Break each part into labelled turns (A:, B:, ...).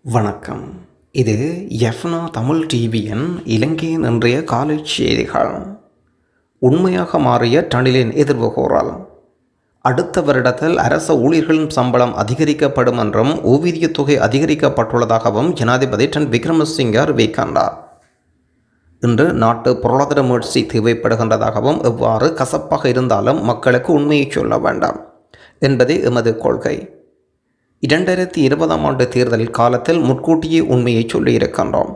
A: வணக்கம். இது எஃப்னா தமிழ் டிவியின் இலங்கையின் இன்றைய காலை செய்திகள். உண்மையாக மாறிய ரணிலின் எதிர்வுகூறல். அடுத்த வருடத்தில் அரச ஊழியர்களின் சம்பளம் அதிகரிக்கப்படும் என்றும் ஓய்வூதியத் தொகை அதிகரிக்கப்பட்டுள்ளதாகவும் ஜனாதிபதி ரணில் விக்ரமசிங்க அறிவிக்கின்றார். இன்று நாட்டு பொருளாதார முயற்சி தேவைப்படுகின்றதாகவும் எவ்வாறு கசப்பாக இருந்தாலும் மக்களுக்கு உண்மையை சொல்ல வேண்டாம் என்பதே எமது கொள்கை. 2020ஆம் ஆண்டு தேர்தல் காலத்தில் முன்கூட்டியே உண்மையை சொல்லியிருக்கின்றோம்.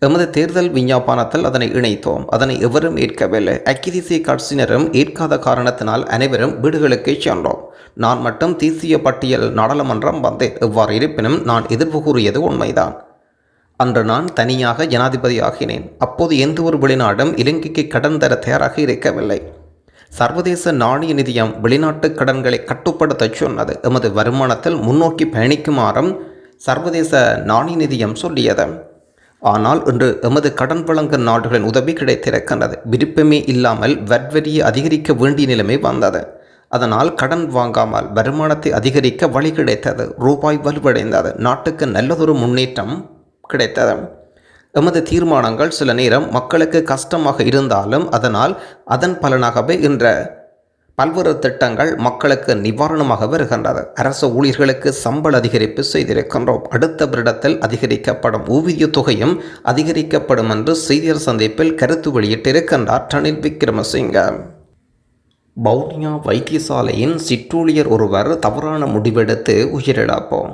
A: எமது தேர்தல் விஞ்ஞாபனத்தில் அதனை இணைத்தோம். அதனை எவரும் ஏற்கவில்லை. ஐக்கிய தேசிய கட்சியினரும் ஏற்காத காரணத்தினால் அனைவரும் வீடுகளுக்கு சென்றோம். நான் மட்டும் தேசிய பட்டியல் நாடாளுமன்றம் வந்தேன். எவ்வாறு இருப்பினும் நான் எதிர்ப்பு கூறியது உண்மைதான். அன்று நான் தனியாக ஜனாதிபதி ஆகினேன். அப்போது எந்த ஒரு வெளிநாடும் இலங்கைக்கு கடன் தர தயாராக இருக்கவில்லை. சர்வதேச நாணய நிதியம் வெளிநாட்டு கடன்களை கட்டுப்படுத்த சொன்னது. எமது வருமானத்தில் முன்னோக்கி பயணிக்குமாறும் சர்வதேச நாணய நிதியம் சொல்லியது. ஆனால் இன்று எமது கடன் வழங்கும் நாடுகளின் உதவி கிடைத்திருக்கின்றது. விருப்பமே இல்லாமல் வரியை அதிகரிக்க வேண்டிய நிலைமை வந்தது. அதனால் கடன் வாங்காமல் வருமானத்தை அதிகரிக்க வழி கிடைத்தது. ரூபாய் வலுவடைந்தது. நாட்டுக்கு நல்லதொரு முன்னேற்றம் கிடைத்தது. எமது தீர்மானங்கள் சில நேரம் மக்களுக்கு கஷ்டமாக இருந்தாலும் அதன் பலனாகவே இன்ற பல்வேறு திட்டங்கள் மக்களுக்கு நிவாரணமாக வருகின்றது. அரசு ஊழியர்களுக்கு சம்பள அதிகரிப்பு செய்திருக்கின்றோம். அடுத்த வருடத்தில் அதிகரிக்கப்படும் ஊதிய தொகையும் அதிகரிக்கப்படும் என்று செய்தியாளர் சந்திப்பில் கருத்து வெளியிட்டிருக்கின்றார் ரணில் விக்ரமசிங்க. வவுனியா வைத்தியசாலையின் சிற்றூழியர் ஒருவர் தவறான முடிவெடுத்து உயிரிழப்போம்.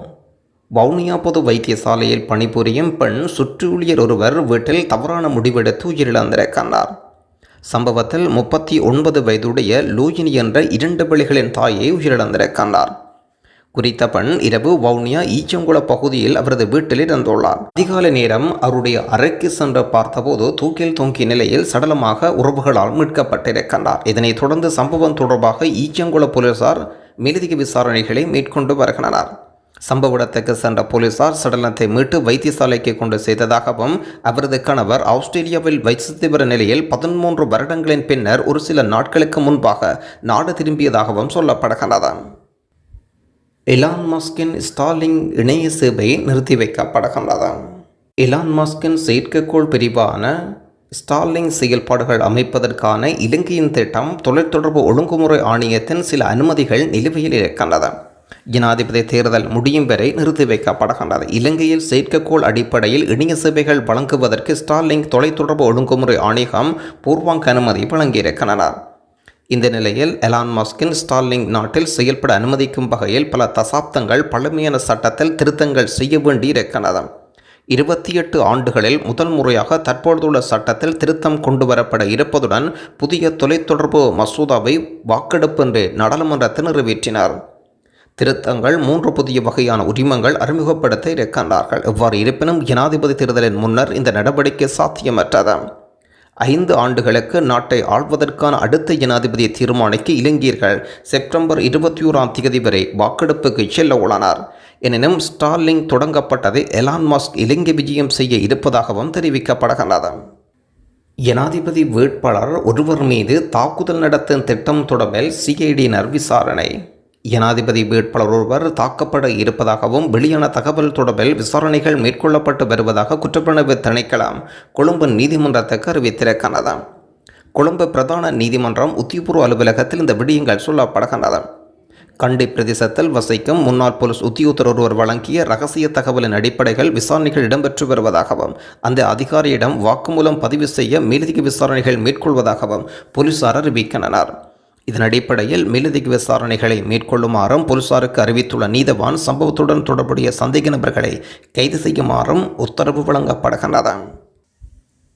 A: வவுனியா பொது வைத்தியசாலையில் பணிபுரியும் பெண் சுற்றூழியர் ஒருவர் வீட்டில் தவறான முடிவெடுத்து உயிரிழந்திருக்கின்றார். சம்பவத்தில் 39 வயதுடைய லூயினி என்ற 2 பிள்ளைகளின் தாயை உயிரிழந்திருக்கின்றார். குறித்த பெண் இரவு வவுனியா ஈச்சங்குள பகுதியில் அவரது வீட்டில் இருந்துள்ளார். அதிகாலை நேரம் அவருடைய அறைக்கு சென்று பார்த்தபோது தூக்கில் தொங்கிய நிலையில் சடலமாக உறவுகளால் மீட்கப்பட்டிருக்கின்றார். இதனைத் தொடர்ந்து சம்பவம் தொடர்பாக ஈச்சங்குள போலீசார் மேலதிக விசாரணைகளை மேற்கொண்டு வருகின்றனர். சம்பவ இடத்துக்கு சென்ற போலீசார் சடலத்தை மீட்டு வைத்தியசாலைக்கு கொண்டு சேர்த்ததாகவும் அவரது கணவர் ஆஸ்திரேலியாவில் வசித்து வரும் நிலையில் 13 வருடங்களின் பின்னர் ஒரு சில நாட்களுக்கு முன்பாக நாடு திரும்பியதாகவும் சொல்லப்படுகிறது. எலான் மஸ்கின் ஸ்டார்லிங் இணைய சேவை நிறுத்தி வைக்கப்படுகின்றது. எலான் மஸ்கின் செயற்கைக்கோள் பிரிவான ஸ்டார்லிங் செயல்பாடுகள் அமைப்பதற்கான இலங்கையின் திட்டம் தொலைத்தொடர்பு ஒழுங்குமுறை ஆணையத்தின் சில அனுமதிகள் நிலுவையில் இருக்கின்றது. ஜனாதிபதி தேர்தல் முடியும் வரை நிறுத்தி வைக்கப்படுகின்றது. இலங்கையில் செயற்கைக்கோள் அடிப்படையில் இணைய சேவைகள் வழங்குவதற்கு ஸ்டார்லிங் தொலைத்தொடர்பு ஒழுங்குமுறை ஆணையம் பூர்வாங்க அனுமதி வழங்கியிருக்கின்றனர். இந்த நிலையில் எலான் மஸ்கின் ஸ்டார்லிங் நாட்டில் செயல்பட அனுமதிக்கும் வகையில் பல தசாப்தங்கள் பழமையான சட்டத்தில் திருத்தங்கள் செய்ய வேண்டியிருக்கின்றன. 28 ஆண்டுகளில் முதல் முறையாக தற்போதுள்ள சட்டத்தில் திருத்தம் கொண்டுவரப்பட இருப்பதுடன் புதிய தொலைத்தொடர்பு மசோதாவை வாக்கெடுப்பின்றி நாடாளுமன்றத்தில் நிறைவேற்றினார். திருத்தங்கள் 3 புதிய வகையான உரிமங்கள் அறிமுகப்படுத்த இருக்கின்றார்கள். எவ்வாறு இருப்பினும் ஜனாதிபதி தேர்தலின் முன்னர் இந்த நடவடிக்கை சாத்தியமற்றது. 5 ஆண்டுகளுக்கு நாட்டை ஆள்வதற்கான அடுத்த ஜனாதிபதியை தீர்மானிக்க இலங்கையர்கள் செப்டம்பர் 21ஆம் தேதி வரை வாக்கெடுப்புக்கு செல்ல உள்ளனர். எனினும் ஸ்டார்லிங் தொடங்கப்பட்டதை எலான் மஸ்க் இலங்கை விஜயம் செய்ய இருப்பதாகவும் தெரிவிக்கப்படுகின்றது. ஜனாதிபதி வேட்பாளர் ஒருவர் மீது தாக்குதல் நடத்தும் திட்டம் தொடர்பில் சிஐடியினர் விசாரணை. ஜனாதிபதி வேட்பாளர் ஒருவர் தாக்கப்பட இருப்பதாகவும் வெளியான தகவல் தொடர்பில் விசாரணைகள் மேற்கொள்ளப்பட்டு வருவதாக குற்றப்புலனாய்வு திணைக்களம் கொழும்பு நீதிமன்றத்துக்கு அறிவித்திருக்கின்றது. கொழும்பு பிரதான நீதிமன்றம் உத்தியபூர்வ அலுவலகத்தில் இந்த விடயங்கள் சொல்லப்படுகின்றது. கண்டி பிரதேசத்தில் வசிக்கும் முன்னாள் போலீஸ் உத்தியோகத்தர் ஒருவர் வழங்கிய ரகசிய தகவலின் அடிப்படையில் விசாரணைகள் இடம்பெற்று வருவதாகவும் அந்த அதிகாரியிடம் வாக்குமூலம் பதிவு செய்ய மேலதிக விசாரணைகள் மேற்கொள்வதாகவும் போலீசார் அறிவிக்கின்றனர். இதன் அடிப்படையில் மேலதிக விசாரணைகளை மேற்கொள்ளுமாறும் போலீசாருக்கு அறிவித்துள்ள நீதவான் சம்பவத்துடன் தொடர்புடைய சந்தேக நபர்களை கைது செய்யுமாறும் உத்தரவு வழங்கப்படுகின்றது.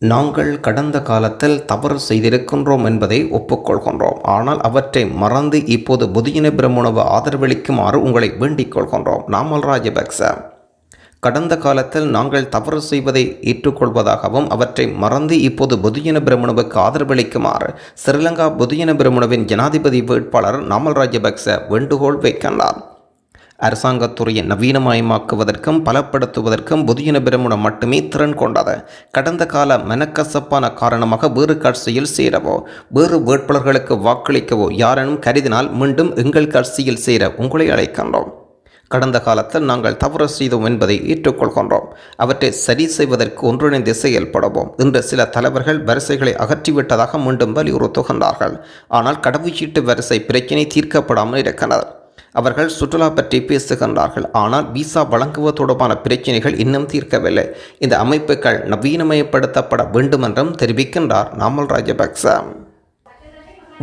A: நாங்கள் கடந்த காலத்தில் தவறு செய்திருக்கின்றோம் என்பதை ஒப்புக்கொள்கின்றோம். ஆனால் அவற்றை மறந்து இப்போது பொதுஜன பிரமுனவு ஆதரவளிக்குமாறு உங்களை வேண்டிக் கொள்கின்றோம். நாமல் ராஜபக்ச. கடந்த காலத்தில் நாங்கள் தவறு செய்வதை ஏற்றுக்கொள்வதாகவும் அவற்றை மறந்து இப்போது பொதுஜன பிரமுனவுக்கு ஆதரவளிக்குமாறு ஸ்ரீலங்கா பொதுஜன பிரமுனவின் ஜனாதிபதி வேட்பாளர் நாமல் ராஜபக்ச வேண்டுகோள் வைக்கின்றார். அரசாங்கத்துறையை நவீனமயமாக்குவதற்கும் பலப்படுத்துவதற்கும் பொதுஜன பிரமுனம் மட்டுமே திறன் கொண்டது. கடந்த கால மனக்கசப்பான காரணமாக வேறு கட்சியில் சேரவோ வேறு வேட்பாளர்களுக்கு வாக்களிக்கவோ யாரேனும் கருதினால் மீண்டும் எங்கள் கட்சியில் சேர உங்களை அழைக்கின்றோம். கடந்த காலத்தில் நாங்கள் தவறு செய்தோம் என்பதை ஏற்றுக்கொள்கின்றோம். அவற்றை சரி செய்வதற்கு ஒன்றிணைந்து செயல்படுவோம். இன்று சில தலைவர்கள் வரிசைகளை அகற்றிவிட்டதாக மீண்டும் வலியுறுத்துகின்றார்கள். ஆனால் கடவுச்சீட்டு வரிசை பிரச்சினை தீர்க்கப்படாமல் இருக்கின்றனர். அவர்கள் சுற்றுலா பற்றி பேசுகின்றார்கள். ஆனால் விசா வழங்குவது தொடர்பான பிரச்சினைகள் இன்னும் தீர்க்கவில்லை. இந்த அமைப்புகள் நவீனமயப்படுத்தப்பட வேண்டும் என்றும் தெரிவிக்கின்றார் நாமல் ராஜபக்ச.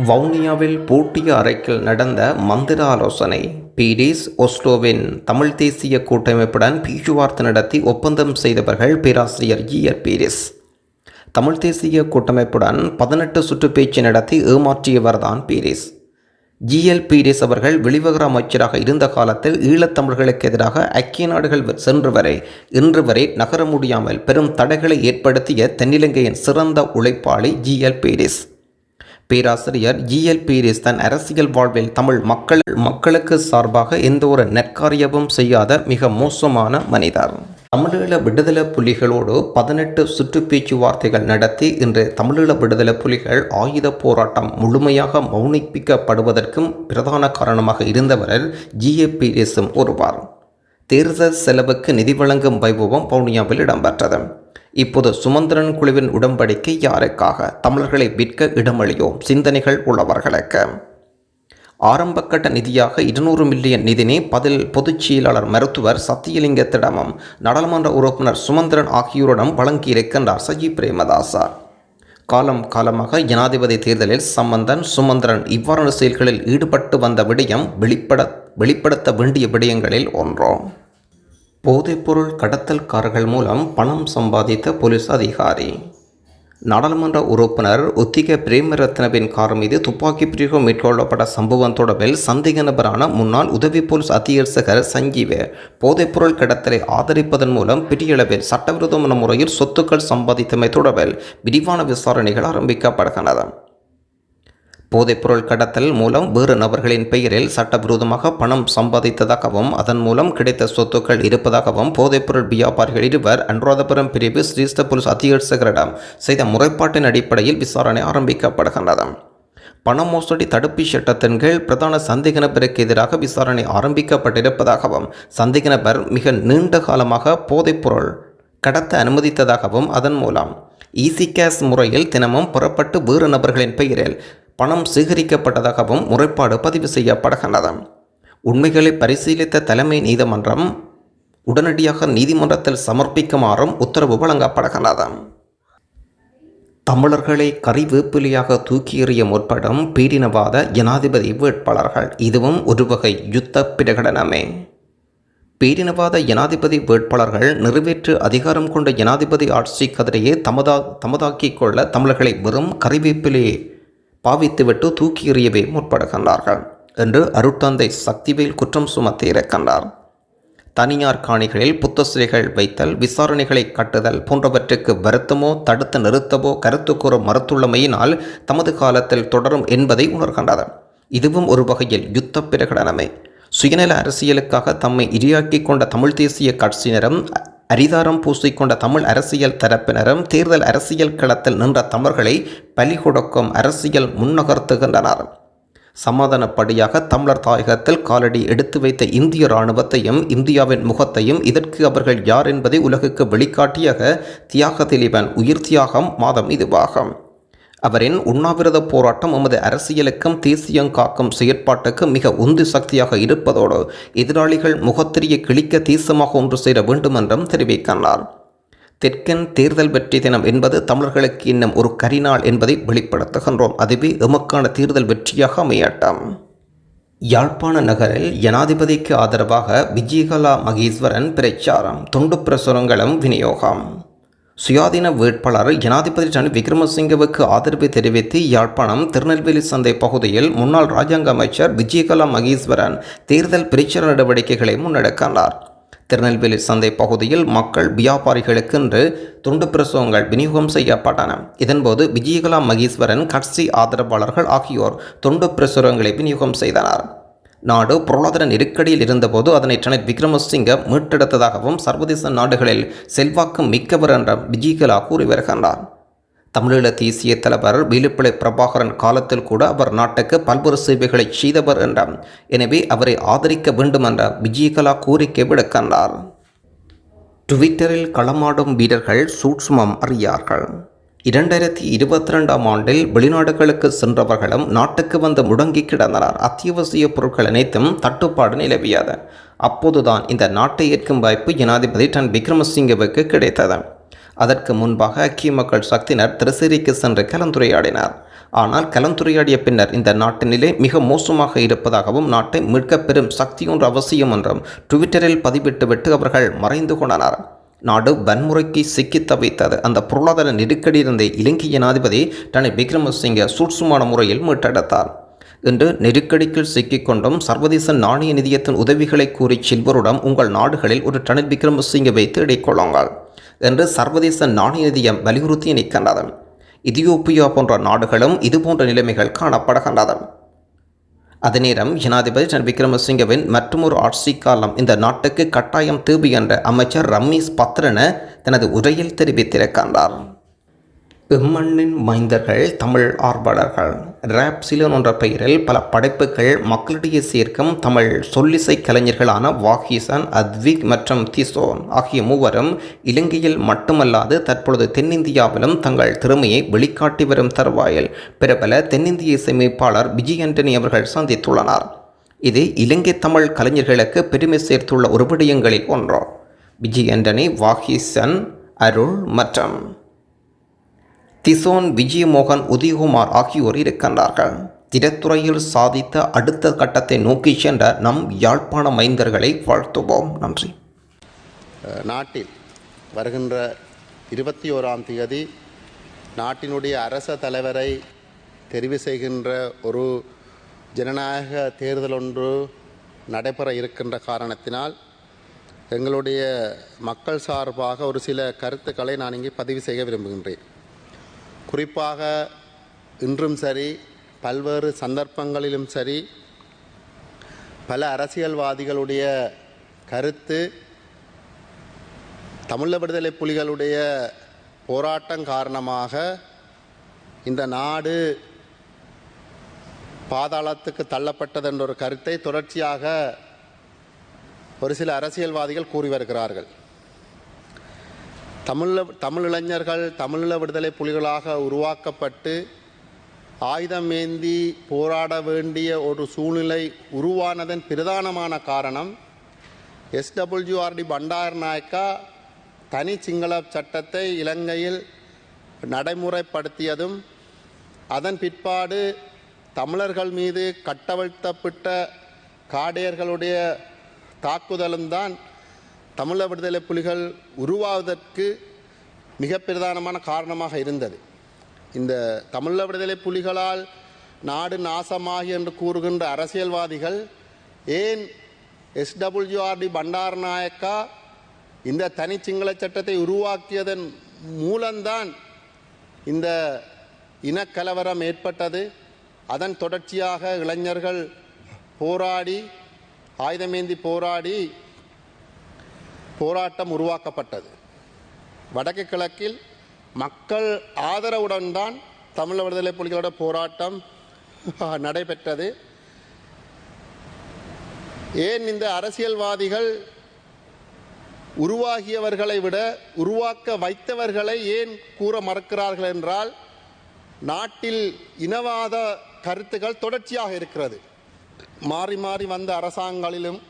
A: வவுனியாவில் பூட்டிய அறைக்கில் நடந்த மந்திர ஆலோசனை. பீரிஸ் ஒஸ்லோவின் தமிழ் தேசிய கூட்டமைப்புடன் பேச்சுவார்த்தை நடத்தி ஒப்பந்தம் செய்தவர்கள் பேராசிரியர் ஜிஆர் பீரிஸ். தமிழ் தேசிய கூட்டமைப்புடன் 18 சுற்று பேச்சு நடத்தி ஏமாற்றியவர்தான் பீரிஸ். ஜிஎல் பீரிஸ் அவர்கள் வெளிவகார அமைச்சராக இருந்த காலத்தில் ஈழத்தமிழர்களுக்கு எதிராக ஐக்கிய நாடுகள் இன்று வரை நகர முடியாமல் பெரும் தடைகளை ஏற்படுத்திய தென்னிலங்கையின் சிறந்த உழைப்பாளி ஜிஎல் பீரிஸ். பேராசிரியர் ஜிஎல் பீரிஸ் தன் அரசியல் வாழ்வில் தமிழ் மக்களுக்கு சார்பாக எந்த ஒரு நற்காரியமும் செய்யாத மிக மோசமான மனிதர். தமிழீழ விடுதலை புலிகளோடு 18 சுற்று பேச்சுவார்த்தைகள் நடத்தி இன்று தமிழீழ விடுதலை புலிகள் ஆயுத போராட்டம் முழுமையாக மௌனிப்பிக்கப்படுவதற்கும் பிரதான காரணமாக இருந்தவர் ஜிஎல் பீரிஸும் ஒருவர். தேர்தல் செலவுக்கு நிதி வழங்கும் வைபவம் வவுனியாவில் இடம்பெற்றது. இப்போது சுமந்திரன் குழுவின் உடன்படிக்கை யாருக்காக? தமிழர்களை விற்க இடமளியோம் சிந்தனைகள் உள்ளவர்களுக்கு. ஆரம்பக்கட்ட நிதியாக 200 மில்லியன் நிதினை பொதுச் செயலாளர் மருத்துவர் சத்தியலிங்கத்திடமும் நாடாளுமன்ற உறுப்பினர் சுமந்திரன் ஆகியோரிடம் வழங்கியிருக்கின்றார் சஜி பிரேமதாசா. காலமாக ஜனாதிபதி தேர்தலில் சுமந்திரன் இவ்வாறான செயல்களில் ஈடுபட்டு வந்த விடயம் வெளிப்படுத்த வேண்டிய விடயங்களில் ஒன்றோம். போதைப்பொருள் கடத்தல்காரர்கள் மூலம் பணம் சம்பாதித்த போலீஸ் அதிகாரி. நாடாளுமன்ற உறுப்பினர் உத்திக பிரேமரத்னவின் கார் மீது துப்பாக்கி பிரயோகம் மேற்கொள்ளப்பட்ட சம்பவம் தொடர்பில் சந்தேக நபரான முன்னாள் உதவி போலீஸ் அத்தியட்சகர் சஞ்சீவ போதைப்பொருள் கடத்தலை ஆதரிப்பதன் மூலம் பெரியளவில் சட்டவிரோதமான முறையில் சொத்துக்கள் சம்பாதித்தமை தொடர்பில் விரிவான விசாரணைகள் ஆரம்பிக்கப்படுகின்றன. போதைப்பொருள் கடத்தல் மூலம் வேறு நபர்களின் பெயரில் சட்டவிரோதமாக பணம் சம்பாதித்ததாகவும் அதன் மூலம் கிடைத்த சொத்துக்கள் இருப்பதாகவும் போதைப்பொருள் வியாபாரிகள் இருவர் அனுராதபுரம் பிரிவு சிரேஷ்ட போலீஸ் அத்தியட்சகரிடம் செய்த முறைப்பாட்டின் அடிப்படையில் விசாரணை ஆரம்பிக்கப்படுகின்றது. பண மோசடி தடுப்பு சட்டத்தின் கீழ் பிரதான சந்தேக நபருக்கு எதிராக விசாரணை ஆரம்பிக்கப்பட்டிருப்பதாகவும் சந்தேக நபர் மிக நீண்ட காலமாக போதைப்பொருள் கடத்த அனுமதித்ததாகவும் அதன் மூலம் ஈசி கேஷ் முறையில் தினமும் புறப்பட்டு வேறு நபர்களின் பெயரில் பணம் சேகரிக்கப்பட்டதாகவும் முறைப்பாடு பதிவு செய்யப்படுகின்றது. உண்மைகளை பரிசீலித்த தலைமை நீதிமன்றம் உடனடியாக நீதிமன்றத்தில் சமர்ப்பிக்குமாறும் உத்தரவு வழங்கப்படுகின்றது. தமிழர்களை கறிவேப்பிலியாக தூக்கி எறிய முற்படும் பீடினவாத ஜனாதிபதி வேட்பாளர்கள். இதுவும் ஒரு வகை யுத்த பிரகடனமே. பேரினவாத ஜனாதிபதி வேட்பாளர்கள் நிறைவேற்று அதிகாரம் கொண்ட ஜனாதிபதி ஆட்சி கதிரையே தமதாக்கிக் கொள்ள தமிழர்களை வெறும் கறிவேப்பிலேயே பாவித்துவிட்டு தூக்கி எறியவே முற்படுகின்றார்கள் என்று அருட்தந்தை சக்திவேல் குற்றம் சுமத்தியிருக்கின்றார். தனியார் காணிகளில் புத்த சிலைகள் வைத்தல், விசாரணைகளை கட்டுதல் போன்றவற்றுக்கு வருத்தமோ தடுத்து நிறுத்தவோ கருத்து கூற மறுத்துள்ளமையினால் தமது காலத்தில் தொடரும் என்பதை உணர்கின்றது. இதுவும் ஒரு வகையில் யுத்த பிரகடனமே. சுயநல அரசியலுக்காக தம்மை இரையாக்கிக் கொண்ட தமிழ் தேசிய கட்சியினரும் அரிதாரம் பூசிக்கொண்ட தமிழ் அரசியல் தரப்பினரும் தேர்தல் அரசியல் களத்தில் நின்ற தமிழர்களை பலி கொடுக்கும் அரசியல் முன்னகர்த்துகின்றனர். சமாதானப்படியாக தமிழர் தாயகத்தில் காலடி எடுத்து வைத்த இந்திய இராணுவத்தையும் இந்தியாவின் முகத்தையும் இதற்கு அவர்கள் யார் என்பதை உலகுக்கு வெளிக்காட்டியாக தியாக திலீபன் உயிர் தியாகம் மாதம் இதுவாகும். அவரின் உண்ணாவிரத போராட்டம் எமது அரசியலுக்கும் தேசியம் காக்கும் செயற்பாட்டுக்கு மிக உந்து சக்தியாக இருப்பதோடு எதிராளிகள் முகத்திரிய கிழிக்க தேசமாக ஒன்று சேர வேண்டும் என்றும் தெரிவிக்கின்றார். தெற்கின் தேர்தல் வெற்றி தினம் என்பது தமிழர்களுக்கு இன்னும் ஒரு கரிநாள் என்பதை வெளிப்படுத்துகின்றோம். அதுவே எமக்கான தேர்தல் வெற்றியாக அமையட்டும். யாழ்ப்பாண நகரில் ஜனாதிபதிக்கு ஆதரவாக விஜயகலா மகேஸ்வரன் பிரச்சாரம், துண்டு பிரசுரங்களும் விநியோகம். சுயாதீன வேட்பாளர் ஜனாதிபதி ரணில் விக்ரமசிங்கவுக்கு ஆதரவு தெரிவித்து யாழ்ப்பாணம் திருநெல்வேலி சந்தை பகுதியில் முன்னாள் ராஜாங்க அமைச்சர் விஜயகலா மகேஸ்வரன் தேர்தல் பிரச்சார நடவடிக்கைகளை முன்னெடுக்கின்றார். திருநெல்வேலி சந்தை பகுதியில் மக்கள் வியாபாரிகளுக்கு இன்று துண்டு பிரசுரங்கள் விநியோகம் செய்யப்பட்டன. இதன்போது விஜயகலா மகேஸ்வரன் கட்சி ஆதரவாளர்கள் ஆகியோர் துண்டு பிரசுரங்களை விநியோகம் செய்தனர். நாடு பொருளாதார நெருக்கடியில் இருந்தபோது அதனை ரணில் விக்ரமசிங்க மீட்டெடுத்ததாகவும் சர்வதேச நாடுகளில் செல்வாக்கு மிக்கவர் என்ற விஜயகலா கூறி வருகின்றார். தமிழீழ தேசிய தலைவர் வேலுப்பிள்ளை பிரபாகரன் காலத்தில் கூட அவர் நாட்டுக்கு பல்வேறு சேவைகளை செய்தவர் என்றார். எனவே அவரை ஆதரிக்க வேண்டும் என்ற விஜயகலா கோரிக்கை விடுக்கின்றார். ட்விட்டரில் களமாடும் வீரர்கள் சூட்சுமம் அறியார்கள். 2022ஆம் ஆண்டில் வெளிநாடுகளுக்கு சென்றவர்களும் நாட்டுக்கு வந்து முடங்கி கிடந்தனர். அத்தியாவசிய பொருட்கள் அனைத்தும் தட்டுப்பாடு நிலவியது. அப்போதுதான் இந்த நாட்டை ஏற்கும் வாய்ப்பு ஜனாதிபதி ரணில் விக்ரமசிங்கவுக்கு கிடைத்தது. அதற்கு முன்பாக ஐக்கிய மக்கள் சக்தியினர் திரிசேரிக்கு சென்று கலந்துரையாடினார். ஆனால் கலந்துரையாடிய பின்னர் இந்த நாட்டின் நிலை மிக மோசமாக இருப்பதாகவும் நாட்டை மீட்க பெரும் சக்தியொன்று அவசியம் என்றும் ட்விட்டரில் பதிவிட்டுவிட்டு அவர்கள் மறைந்து கொண்டனர். நாடு வன்முறைக்கு சிக்கி தவித்தது. அந்த பொருளாதார நெருக்கடியிலிருந்து இலங்கை ஜனாதிபதி ரணில் விக்ரமசிங்கே சூட்சுமான முறையில் மீட்டெடுத்தார். இன்று நெருக்கடிக்குள் சிக்கிக்கொண்டும் சர்வதேச நாணய நிதியத்தின் உதவிகளை கூறி செல்வருடன் உங்கள் நாடுகளில் ஒரு ரணில் விக்ரமசிங்கவை தேடிக் கொள்ளுங்கள் என்று சர்வதேச நாணய நிதியம் வலியுறுத்தி நிற்கின்றது. எதியோப்பியா போன்ற நாடுகளும் இதுபோன்ற நிலைமைகள் காணப்படுகின்றது. அதே நேரம் ஜனாதிபதி ரணில் விக்ரமசிங்கவின் மற்றொரு ஆட்சி காலம் இந்த நாட்டுக்கு கட்டாயம் தேவை என்ற அமைச்சர் ரமேஷ் பத்ரன தனது உரையில் தெரிவித்திருக்கின்றார். எம்மண்ணின் மைந்தர்கள் தமிழ் ஆர்வலர்கள் ரேப் சிலன் என்ற பெயரில் பல படைப்புகள் மக்களிடையே சேர்க்கும் தமிழ் சொல்லிசை கலைஞர்களான வாகீசன், அத்விக் மற்றும் திசோன் ஆகிய மூவரும் இலங்கையில் மட்டுமல்லாது தற்பொழுது தென்னிந்தியாவிலும் தங்கள் திறமையை வெளிக்காட்டி வரும் தருவாயில் பிரபல தென்னிந்திய இசையமைப்பாளர் விஜய் ஆண்டனி அவர்கள் சந்தித்துள்ளனர். இது இலங்கை தமிழ் கலைஞர்களுக்கு பெருமை சேர்த்துள்ள ஒரு விடயங்களில் ஒன்று. விஜய் ஆண்டனி, வாகீசன், அருள் மற்றும் திசோன், விஜயமோகன், உதயகுமார் ஆகியோர் இருக்கின்றார்கள். திரைத்துறையில் சாதித்த அடுத்த கட்டத்தை நோக்கி சென்ற நம் யாழ்ப்பாண மைந்தர்களை வாழ்த்துவோம். நன்றி.
B: நாட்டில் வருகின்ற 21ஆம் தேதி நாட்டினுடைய அரச தலைவரை தெரிவு செய்கின்ற ஒரு ஜனநாயக தேர்தல் ஒன்று நடைபெற இருக்கின்ற காரணத்தினால் எங்களுடைய மக்கள் சார்பாக ஒரு சில கருத்துக்களை நான் இங்கே பதிவு செய்ய விரும்புகின்றேன். குறிப்பாக இன்றும் சரி, பல்வேறு சந்தர்ப்பங்களிலும் சரி, பல அரசியல்வாதிகளுடைய கருத்து தமிழ் விடுதலை புலிகளுடைய போராட்டம் காரணமாக இந்த நாடு பாதாளத்துக்கு தள்ளப்பட்டது என்ற ஒரு கருத்தை தொடர்ச்சியாக ஒரு சில அரசியல்வாதிகள் கூறி வருகிறார்கள். தமிழ் இளைஞர்கள் தமிழீழ விடுதலை புலிகளாக உருவாக்கப்பட்டு ஆயுதம் ஏந்தி போராட வேண்டிய ஒரு சூழ்நிலை உருவானதன் பிரதானமான காரணம் SWRD பண்டாரநாயக்கா தனி சிங்கள சட்டத்தை இலங்கையில் நடைமுறைப்படுத்தியதும் அதன் பிற்பாடு தமிழர்கள் மீது கட்டவிழ்த்தப்பட்ட காடையர்களுடைய தாக்குதலும் தான் தமிழ் விடுதலை புலிகள் உருவாவதற்கு மிக பிரதானமான காரணமாக இருந்தது. இந்த தமிழ் விடுதலை புலிகளால் நாடு நாசமாகி என்று கூறுகின்ற அரசியல்வாதிகள் ஏன் SWRD பண்டாரநாயக்கா இந்த தனி சிங்கள சட்டத்தை உருவாக்கியதன் மூலம்தான் இந்த இனக்கலவரம் ஏற்பட்டது, அதன் தொடர்ச்சியாக இளைஞர்கள் போராடி ஆயுதமேந்தி போராட்டம் உருவாக்கப்பட்டது. வடக்கு கிழக்கில் மக்கள் ஆதரவுடன் தான் தமிழ் விடுதலை புலிகளோட போராட்டம் நடைபெற்றது. ஏன் இந்த அரசியல்வாதிகள் உருவாகியவர்களை விட உருவாக்க வைத்தவர்களை ஏன் கூற மறுக்கிறார்கள் என்றால், நாட்டில் இனவாத கருத்துக்கள் தொடர்ச்சியாக இருக்கிறது. மாறி மாறி வந்த அரசாங்கங்களிலும்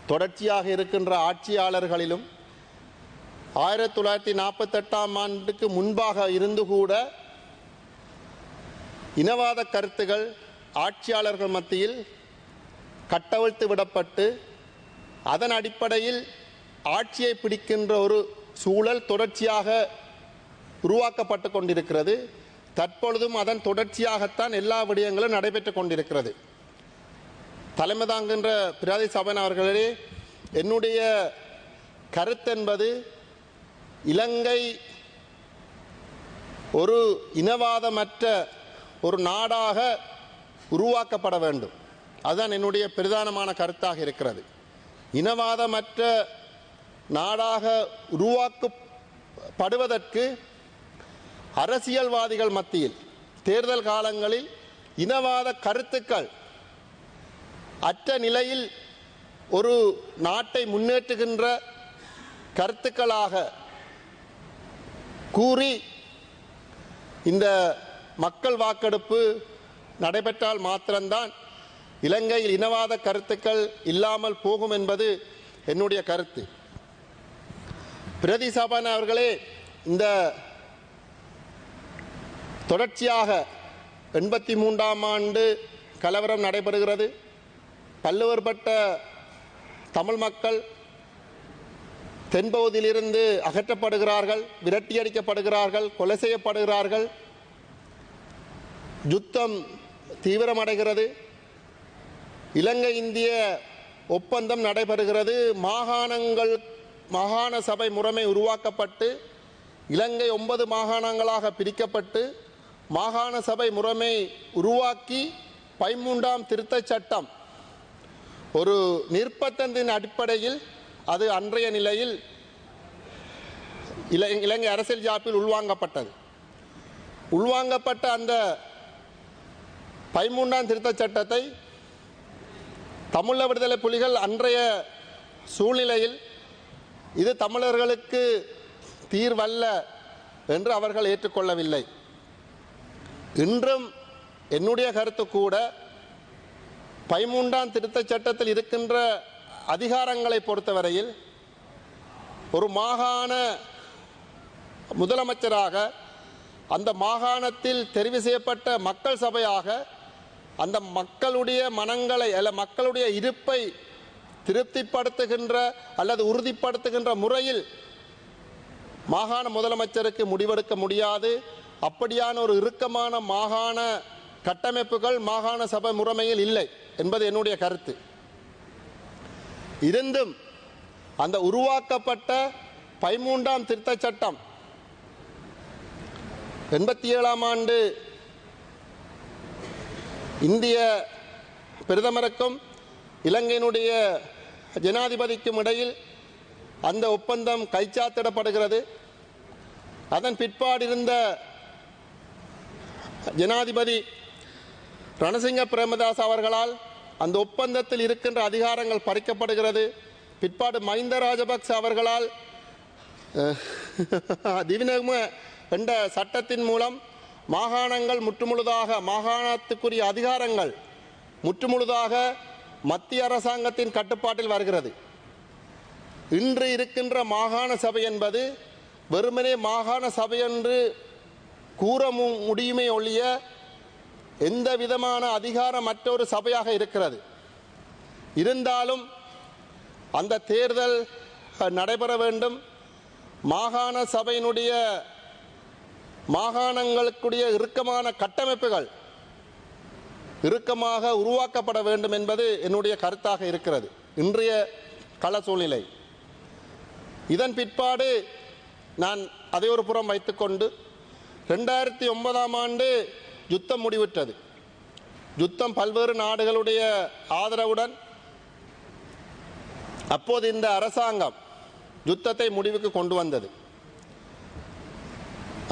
B: தொடர்ச்சியாக இருக்கின்ற ஆட்சியாளர்களிலும் 1948ஆம் ஆண்டுக்கு முன்பாக இருந்து கூட இனவாத கருத்துகள் ஆட்சியாளர்கள் மத்தியில் கட்டவிழ்த்து விடப்பட்டு அதன் அடிப்படையில் ஆட்சியை பிடிக்கின்ற ஒரு சூழல் தொடர்ச்சியாக உருவாக்கப்பட்டு கொண்டிருக்கிறது. தற்பொழுதும் அதன் தொடர்ச்சியாகத்தான் எல்லா விடயங்களும் நடைபெற்று கொண்டிருக்கிறது. தலைமை தாங்குகின்ற பிரதி சபையின் அவர்களே, என்னுடைய கருத்தென்பது இலங்கை ஒரு இனவாதமற்ற ஒரு நாடாக உருவாக்கப்பட வேண்டும். அதுதான் என்னுடைய பிரதானமான கருத்தாக இருக்கிறது. இனவாதமற்ற நாடாக உருவாக்கப்படுவதற்கு அரசியல்வாதிகள் மத்தியில் தேர்தல் காலங்களில் இனவாத கருத்துக்கள் அற்ற நிலையில் ஒரு நாட்டை முன்னேற்றுகின்ற கருத்துக்களாக கூறி இந்த மக்கள் வாக்கெடுப்பு நடைபெற்றால் மாத்திரம்தான் இலங்கையில் இனவாத கருத்துக்கள் இல்லாமல் போகும் என்பது என்னுடைய கருத்து. பிரதி சபாநாயகர் அவர்களே, இந்த தொடர்ச்சியாக 83ஆம் ஆண்டு கலவரம் நடைபெறுகிறது. பல்வேறுபட்ட தமிழ் மக்கள் தென்பகுதியிலிருந்து அகற்றப்படுகிறார்கள், விரட்டியடிக்கப்படுகிறார்கள், கொலை செய்யப்படுகிறார்கள். யுத்தம் தீவிரமடைகிறது. இலங்கை இந்திய ஒப்பந்தம் நடைபெறுகிறது. மாகாண சபை முறைமை உருவாக்கப்பட்டு இலங்கை 9 மாகாணங்களாக பிரிக்கப்பட்டு மாகாண சபை முறைமை உருவாக்கி 13ஆம் திருத்தச் சட்டம் ஒரு நிர்பந்தத்தின் அடிப்படையில் அது அன்றைய நிலையில் இலங்கை அரசியல் ஜாப்பில் உள்வாங்கப்பட்டது. உள்வாங்கப்பட்ட அந்த 13ஆம் திருத்தச் சட்டத்தை தமிழ் விடுதலை புலிகள் அன்றைய சூழ்நிலையில் இது தமிழர்களுக்கு தீர்வல்ல என்று அவர்கள் ஏற்றுக்கொள்ளவில்லை. இன்றும் என்னுடைய கருத்து கூட 13ஆம் திருத்தச் சட்டத்தில் இருக்கின்ற அதிகாரங்களை பொறுத்தவரையில் ஒரு மாகாண முதலமைச்சராக அந்த மாகாணத்தில் தெரிவு செய்யப்பட்ட மக்கள் சபையாக அந்த மக்களுடைய மனங்களை அல்ல மக்களுடைய இருப்பை திருப்திப்படுத்துகின்ற அல்லது உறுதிப்படுத்துகின்ற முறையில் மாகாண முதலமைச்சருக்கு முடிவெடுக்க முடியாது. அப்படியான ஒரு இறுக்கமான மாகாண கட்டமைப்புகள் மாகாண சபை முறைமையில் இல்லை என்பது என்னுடைய கருத்து. இருந்தும் அந்த உருவாக்கப்பட்ட 13ஆம் திருத்தச் சட்டம் 87ஆம் ஆண்டு இந்திய பிரதமருக்கும் இலங்கையினுடைய ஜனாதிபதிக்கும் இடையில் அந்த ஒப்பந்தம் கைச்சாத்திடப்படுகிறது. அதன் பிற்பாடு இருந்த ஜனாதிபதி ரணசிங்க பிரேமதாஸ் அவர்களால் அந்த ஒப்பந்தத்தில் இருக்கின்ற அதிகாரங்கள் பறிக்கப்படுகிறது. பிற்பாடு மஹிந்த ராஜபக்ச அவர்களால் திவினகும என்ற சட்டத்தின் மூலம் மாகாணங்கள் முற்றுமுழுதாக மாகாணத்துக்குரிய அதிகாரங்கள் முற்றுமுழுதாக மத்திய அரசாங்கத்தின் கட்டுப்பாட்டில் வருகிறது. இன்று இருக்கின்ற மாகாண சபை என்பது வெறுமனே மாகாண சபை என்று கூற முடியுமே ஒழிய எந்த விதமான அதிகாரமற்ற ஒரு சபையாக இருக்கிறது. இருந்தாலும் அந்த தேர்தல் நடைபெற வேண்டும். மாகாண சபையினுடைய மாகாணங்களுக்குடைய இறுக்கமான கட்டமைப்புகள் இறுக்கமாக உருவாக்கப்பட வேண்டும் என்பது என்னுடைய கருத்தாக இருக்கிறது இன்றைய கள சூழ்நிலை. இதன் பிற்பாடு நான் அதை ஒரு புறம் வைத்துக்கொண்டு 2009ஆம் ஆண்டு யுத்தம் முடிவுற்றது. யுத்தம் பல்வேறு நாடுகளுடைய ஆதரவுடன் அப்போது இந்த அரசாங்கம் யுத்தத்தை முடிவுக்கு கொண்டு வந்தது.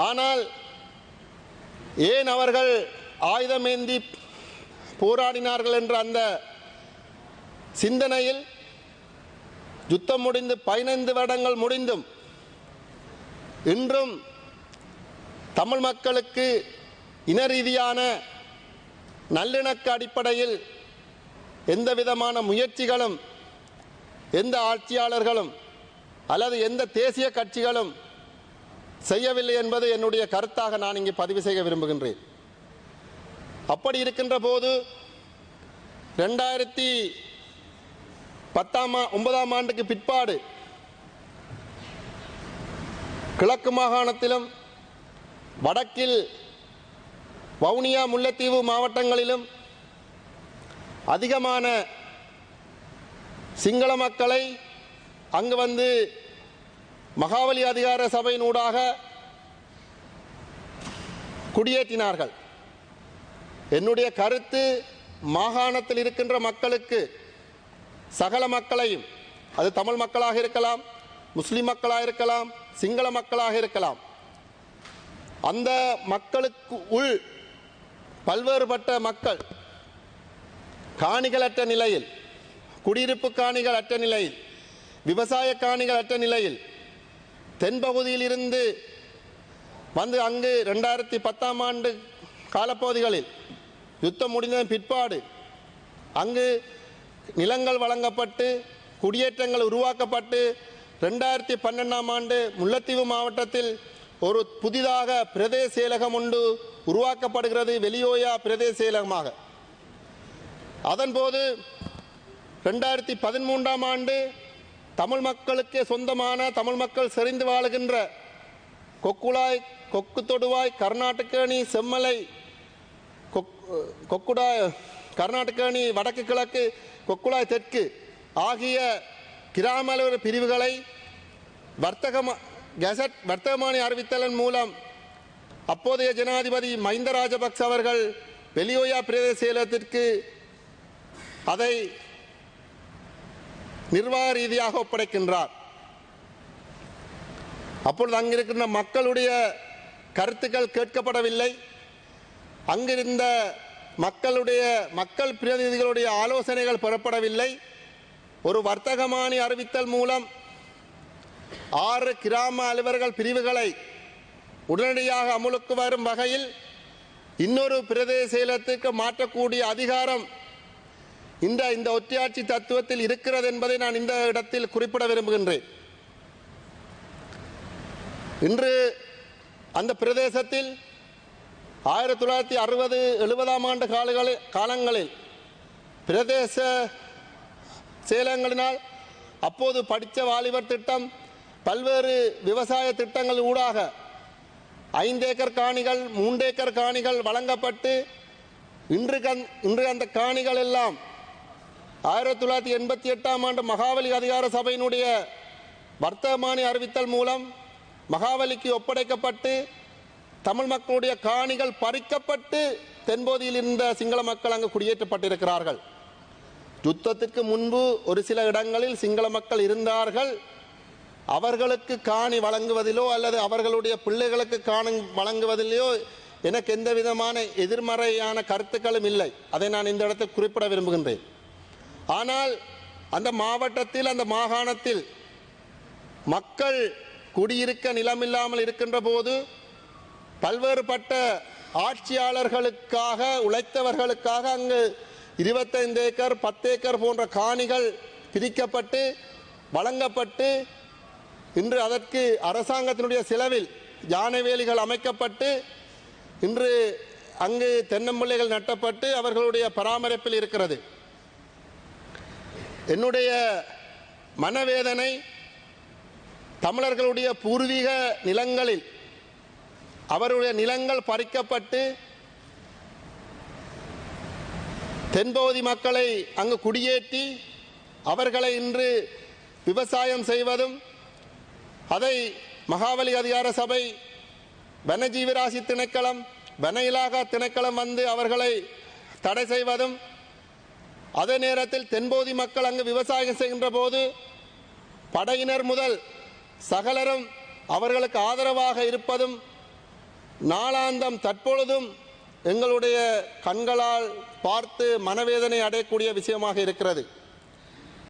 B: ஆனால் ஏன் அவர்கள் ஆயுதமேந்தி போராடினார்கள் என்ற அந்த சிந்தனையில் யுத்தம் முடிந்து 15 வருடங்கள் முடிந்தும் இன்றும் தமிழ் மக்களுக்கு இன ரீதியான நல்லிணக்க அடிப்படையில் எந்த விதமான முயற்சிகளும் எந்த ஆட்சியாளர்களும் அல்லது எந்த தேசிய கட்சிகளும் செய்யவில்லை என்பது என்னுடைய கருத்தாக நான் இங்கே பதிவு செய்ய விரும்புகின்றேன். அப்படி இருக்கின்ற போது 2009ஆம் ஆண்டுக்கு பிற்பாடு கிழக்கு மாகாணத்திலும் வடக்கில் வவுனியா முல்லைத்தீவு மாவட்டங்களிலும் அதிகமான சிங்கள மக்களை அங்கு வந்து மகாவலி அதிகார சபையினூடாக குடியேற்றினார்கள். என்னுடைய கருத்து மாகாணத்தில் இருக்கின்ற மக்களுக்கு சகல மக்களையும் அது தமிழ் மக்களாக இருக்கலாம், முஸ்லிம் மக்களாக இருக்கலாம், சிங்கள மக்களாக இருக்கலாம், அந்த மக்களுக்கு உள் பல்வேறுபட்ட மக்கள் காணிகளற்ற நிலையில், குடியிருப்பு காணிகள் அற்ற நிலையில், விவசாய காணிகள் அற்ற நிலையில் தென்பகுதியில் இருந்து வந்து அங்கு 2010ஆம் ஆண்டு காலப்பகுதிகளில் யுத்தம் முடிந்ததன் பிற்பாடு அங்கு நிலங்கள் வழங்கப்பட்டு குடியேற்றங்கள் உருவாக்கப்பட்டு 2012ஆம் ஆண்டு முல்லைத்தீவு மாவட்டத்தில் ஒரு புதிதாக பிரதேச செயலகம் ஒன்று உருவாக்கப்படுகிறது, வெளியோயா பிரதேச செயலகமாக. அதன்போது 2013ஆம் ஆண்டு தமிழ் மக்களுக்கே சொந்தமான, தமிழ் மக்கள் செறிந்து வாழுகின்ற கொக்குளாய், கொக்கு தொடுவாய், கர்நாடகேணி, செம்மலை, கொக்குடாய், கர்நாடகேணி வடக்கு கிழக்கு, கொக்குளாய் தெற்கு ஆகிய கிராம அலுவலர் பிரிவுகளை வர்த்தகமானி அறிவித்தலின் மூலம் அப்போதைய ஜனாதிபதி மஹிந்த ராஜபக்ச அவர்கள் வெளியோயா பிரதேச செயலகத்திற்கு அதை நிர்வாக ரீதியாக ஒப்படைக்கின்றார். அப்பொழுது அங்கிருக்கின்ற மக்களுடைய கருத்துக்கள் கேட்கப்படவில்லை. அங்கிருந்த மக்கள் பிரதிநிதிகளுடைய ஆலோசனைகள் பெறப்படவில்லை. ஒரு வர்த்தகமானி அறிவித்தல் மூலம் 6 கிராம அலுவலர்கள் பிரிவுகளை உடனடியாக அமுலுக்கு வரும் வகையில் இன்னொரு பிரதேச செயலகத்திற்கு மாற்றக்கூடிய அதிகாரம் இந்த ஒற்றையாட்சி தத்துவத்தில் இருக்கிறது என்பதை நான் இந்த இடத்தில் குறிப்பிட விரும்புகின்றேன். இன்று அந்த பிரதேசத்தில் 1960-70ஆம் ஆண்டு காலங்களில் பிரதேச செயலகங்களினால் அப்போது படித்த வாலிபர் திட்டம், பல்வேறு விவசாய திட்டங்கள் ஊடாக 5 ஏக்கர் காணிகள், 3 ஏக்கர் காணிகள் வழங்கப்பட்டு இன்று அந்த காணிகள் எல்லாம் 1988ஆம் ஆண்டு மகாவலி அதிகார சபையினுடைய வர்த்தமானி அறிவித்தல் மூலம் மகாவலிக்கு ஒப்படைக்கப்பட்டு தமிழ் மக்களுடைய காணிகள் பறிக்கப்பட்டு தென்பகுதியில் இருந்த சிங்கள மக்கள் அங்கு குடியேற்றப்பட்டிருக்கிறார்கள். யுத்தத்திற்கு முன்பு ஒரு சில இடங்களில் சிங்கள மக்கள் இருந்தார்கள். அவர்களுக்கு காணி வழங்குவதிலோ அல்லது அவர்களுடைய பிள்ளைகளுக்கு காணி வழங்குவதிலோ எனக்கு எந்த விதமான எதிர்மறையான கருத்துக்களும் இல்லை. அதை நான் இந்த இடத்தில் குறிப்பிட விரும்புகின்றேன். ஆனால் அந்த மாவட்டத்தில், அந்த மாகாணத்தில் மக்கள் குடியிருக்க நிலமில்லாமல் இருக்கின்ற போது பல்வேறுபட்ட ஆட்சியாளர்களுக்காக, உழைத்தவர்களுக்காக அங்கு 25 ஏக்கர், 10 ஏக்கர் போன்ற காணிகள் பிரிக்கப்பட்டு வழங்கப்பட்டு இன்று அதற்கு அரசாங்கத்தினுடைய செலவில் யானை வேலிகள் அமைக்கப்பட்டு இன்று அங்கு தென்னம்பிள்ளைகள் நட்டப்பட்டு அவர்களுடைய பராமரிப்பில் இருக்கிறது. என்னுடைய மனவேதனை தமிழர்களுடைய பூர்வீக நிலங்களில் அவருடைய நிலங்கள் பறிக்கப்பட்டு தென்பகுதி மக்களை அங்கு குடியேற்றி அவர்களை இன்று விவசாயம் செய்வதும், அதை மகாவலி அதிகார சபை, வனஜீவராசி திணைக்களம், வன இலாகா திணைக்களம் வந்து அவர்களை தடை செய்வதும், அதே நேரத்தில் தென்பகுதி மக்கள் அங்கு விவசாயம் செய்கின்ற போது படையினர் முதல் சகலரும் அவர்களுக்கு ஆதரவாக இருப்பதும் நாளாந்தம் தற்பொழுதும் எங்களுடைய கண்களால் பார்த்து மனவேதனை அடையக்கூடிய விஷயமாக இருக்கிறது.